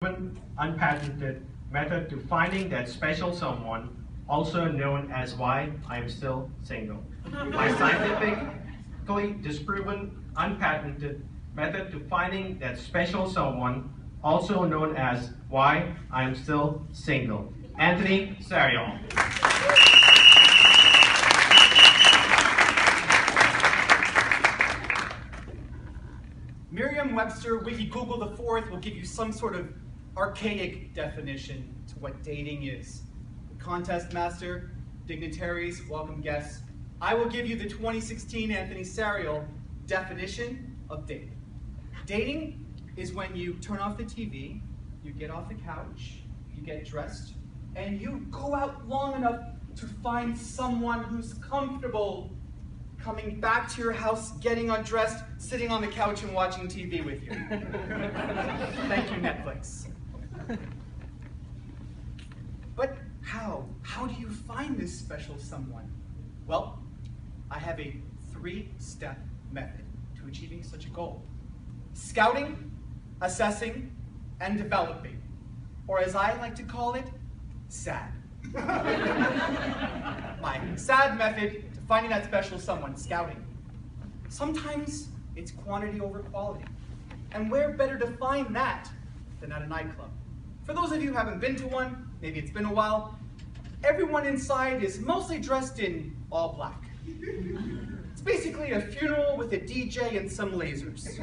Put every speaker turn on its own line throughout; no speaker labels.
unpatented method to finding that special someone, also known as why I'm still single. My scientifically disproven, unpatented method to finding that special someone, also known as why I'm still single. Anthony Sariol.
Merriam-Webster, Wiki Google the Fourth will give you some sort of archaic definition to what dating is. The contest master, dignitaries, welcome guests, I will give you the 2016 Anthony Sariol definition of dating. Dating is when you turn off the TV, you get off the couch, you get dressed, and you go out long enough to find someone who's comfortable coming back to your house, getting undressed, sitting on the couch and watching TV with you. Thank you, Netflix. But how? How do you find this special someone? Well, I have a 3-step method to achieving such a goal. Scouting, assessing, and developing. Or as I like to call it, SAD. My SAD method to finding that special someone, scouting. Sometimes it's quantity over quality. And where better to find that than at a nightclub? For those of you who haven't been to one, maybe it's been a while, everyone inside is mostly dressed in all black. It's basically a funeral with a DJ and some lasers.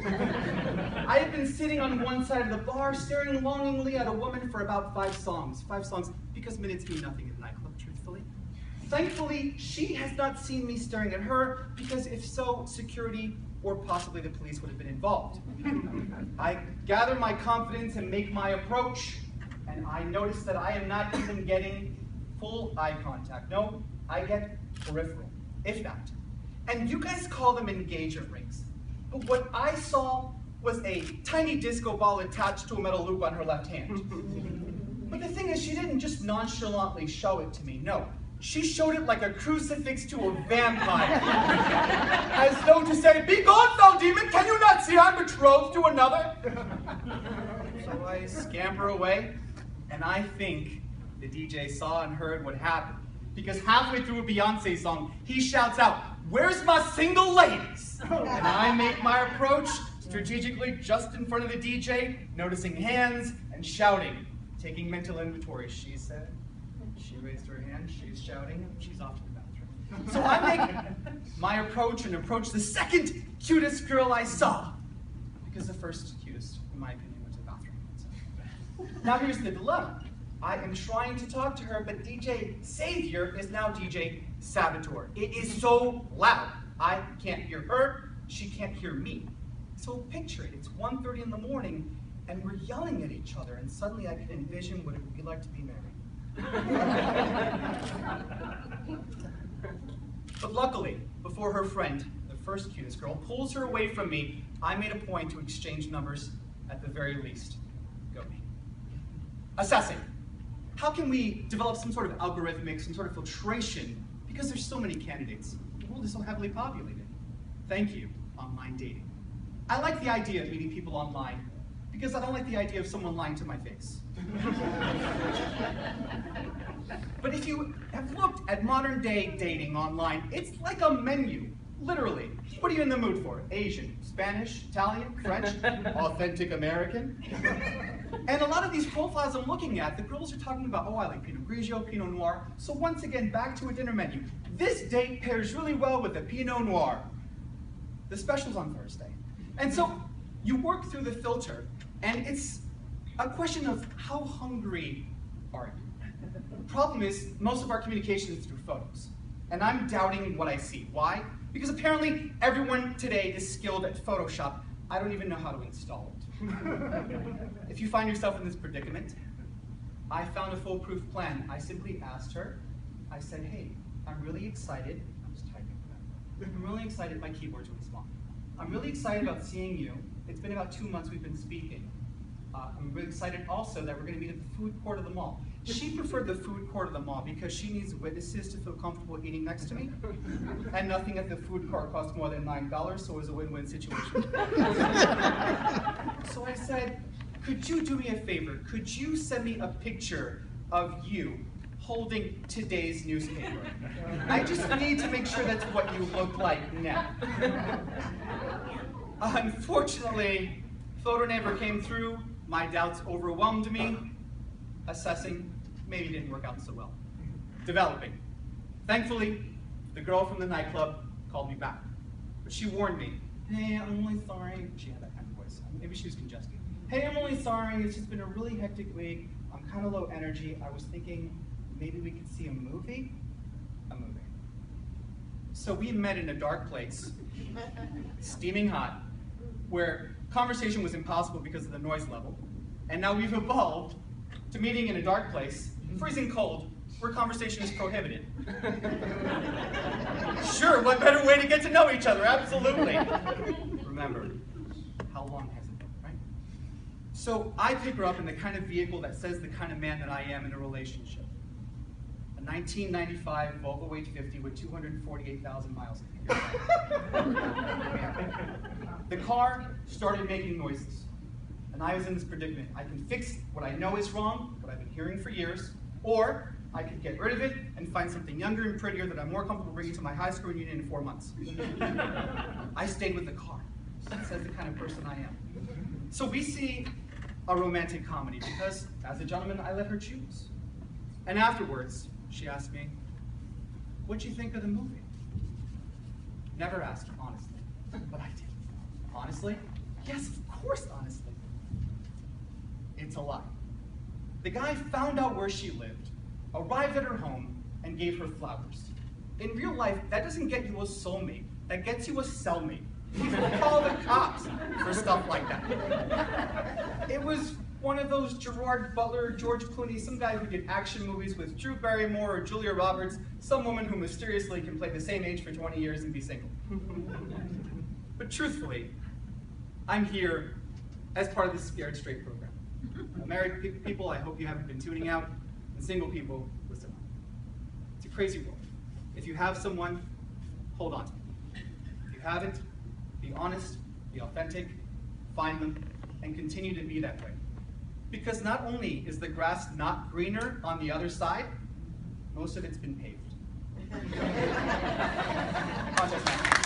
I have been sitting on one side of the bar, staring longingly at a woman for about 5 songs. 5 songs, because minutes mean nothing in a nightclub, truthfully. Thankfully, she has not seen me staring at her, because if so, security or possibly the police would have been involved. I gather my confidence and make my approach, and I notice that I am not even getting full eye contact. No, I get peripheral, if that. And you guys call them engagement rings. But what I saw was a tiny disco ball attached to a metal loop on her left hand. But the thing is, she didn't just nonchalantly show it to me, no. She showed it like a crucifix to a vampire. As though to say, "Be gone, foul demon, can you not see I'm betrothed to another?" So I scamper away, and I think the DJ saw and heard what happened. Because halfway through a Beyonce song, he shouts out, "Where's my single ladies?" And I make my approach strategically just in front of the DJ, noticing hands and shouting, taking mental inventory. She said, she raised her hand, she's shouting, she's off to the bathroom. So I make my approach and approach the second cutest girl I saw, because the first cutest, in my opinion, went to the bathroom. So. Now here's the dilemma. I am trying to talk to her, but DJ Savior is now DJ Saboteur. It is so loud. I can't hear her, she can't hear me. So picture it, it's 1:30 in the morning, and we're yelling at each other, and suddenly I can envision what it would be like to be married. But luckily, before her friend, the first cutest girl, pulls her away from me, I made a point to exchange numbers at the very least. Go me. Assessing. How can we develop some sort of algorithmic, some sort of filtration? Because there's so many candidates. The world is so heavily populated. Thank you, online dating. I like the idea of meeting people online because I don't like the idea of someone lying to my face. But if you have looked at modern day dating online, it's like a menu, literally. What are you in the mood for? Asian, Spanish, Italian, French, authentic American? And a lot of these profiles I'm looking at, the girls are talking about, oh, I like Pinot Grigio, Pinot Noir. So once again, back to a dinner menu. This date pairs really well with the Pinot Noir. The special's on Thursday. And so you work through the filter, and it's a question of how hungry are you? The problem is, most of our communication is through photos. And I'm doubting what I see. Why? Because apparently everyone today is skilled at Photoshop. I don't even know how to install it. If you find yourself in this predicament, I found a foolproof plan. I simply asked her, I said, hey, I'm really excited. I'm just typing. I'm really excited, my keyboard's really small. I'm really excited about seeing you. It's been about 2 months we've been speaking. I'm really excited also that we're going to meet at the food court of the mall. She preferred the food court of the mall because she needs witnesses to feel comfortable eating next to me. And nothing at the food court costs more than $9, so it was a win-win situation. So I said, could you do me a favor? Could you send me a picture of you holding today's newspaper? I just need to make sure that's what you look like now. Unfortunately, photo never came through. My doubts overwhelmed me. Assessing maybe didn't work out so well. Developing. Thankfully, the girl from the nightclub called me back. But she warned me, hey, I'm really sorry. She had that kind of voice. Maybe she was congested. Hey, I'm really sorry. It's just been a really hectic week. I'm kind of low energy. I was thinking maybe we could see a movie? A movie. So we met in a dark place, steaming hot, where conversation was impossible because of the noise level. And now we've evolved to meeting in a dark place, freezing cold, where conversation is prohibited. Sure, what better way to get to know each other? Absolutely. Remember, how long has it been, right? So I pick her up in the kind of vehicle that says the kind of man that I am in a relationship. A 1995 Volvo 850 with 248,000 miles. The car started making noises, and I was in this predicament. I can fix what I know is wrong, what I've been hearing for years, or I could get rid of it and find something younger and prettier that I'm more comfortable bringing to my high school reunion in 4 months. I stayed with the car. That says the kind of person I am. So we see a romantic comedy because, as a gentleman, I let her choose. And afterwards, she asked me, what'd you think of the movie? Never asked, honestly, but I did. Honestly? Yes, of course, honestly. It's a lie. The guy found out where she lived, arrived at her home, and gave her flowers. In real life, that doesn't get you a soulmate. That gets you a cellmate. People call the cops for stuff like that. It was one of those Gerard Butler, George Clooney, some guy who did action movies with Drew Barrymore or Julia Roberts, some woman who mysteriously can play the same age for 20 years and be single. But truthfully, I'm here as part of the Scared Straight program. Married people, I hope you haven't been tuning out, and single people, listen up. It's a crazy world. If you have someone, hold on to them. If you haven't, be honest, be authentic, find them, and continue to be that way. Because not only is the grass not greener on the other side, most of it's been paved. Context matter.